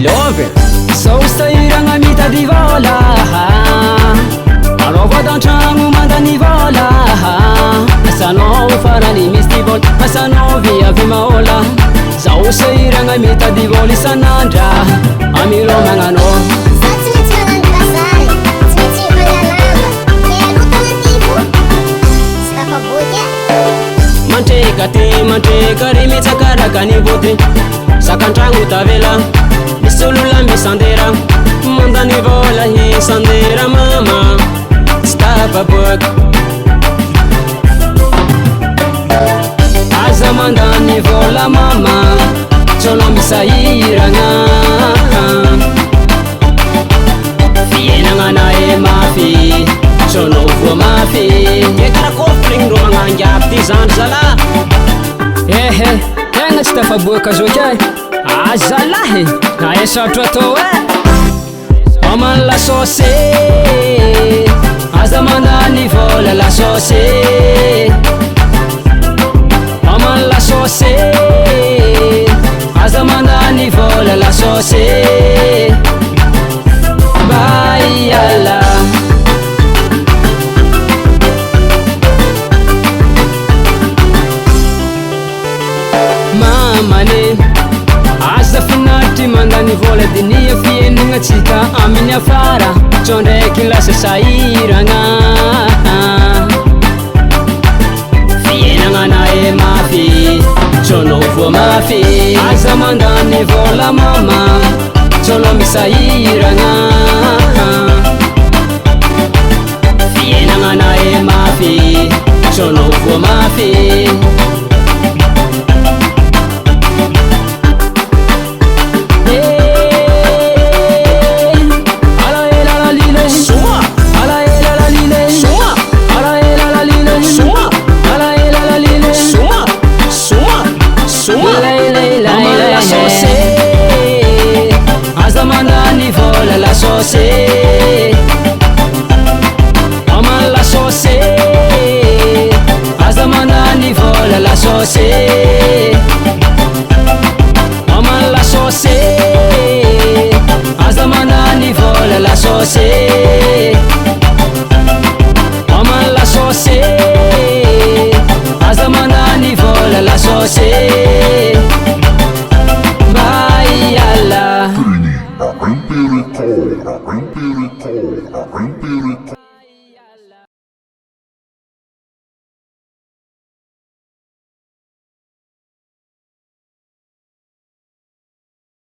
love saostairagna mitady vola anao voadan-tragno mandany vola asanao farany misy ty vola asanao viavy mahola zao sairagna mitady vola isan'andra amiro magnanao mantreka ty mantreka ry mitsakaraka ny voty sakan-tragno tavela misy olola misandera mandany vola hisandera mama tsy tapaboaka aza mandany vola mama tsônao misahiragna fiainagnanae mafy tsônao voa mafy e karakôfy regny ro magnangiaby ty zandry zala ehe tegna tsy tafaboaka zoky ay azalahy na e sarotro atao e omany lasôsy aza mandany vola lasôsy omany lasôsy aza mandany vola lasôsy baiala mamane aza finarity mandany vola dinia fienagna tsika amin'ny afara tsô ndraiky lasa sahiragna fiainagnanae mafy tsônao voa mafy aza mandany vola mama tsônao misahiragna fiainagnanae mafy tsônao voa mafy Oman la sauce, aza mandany vola la sauce.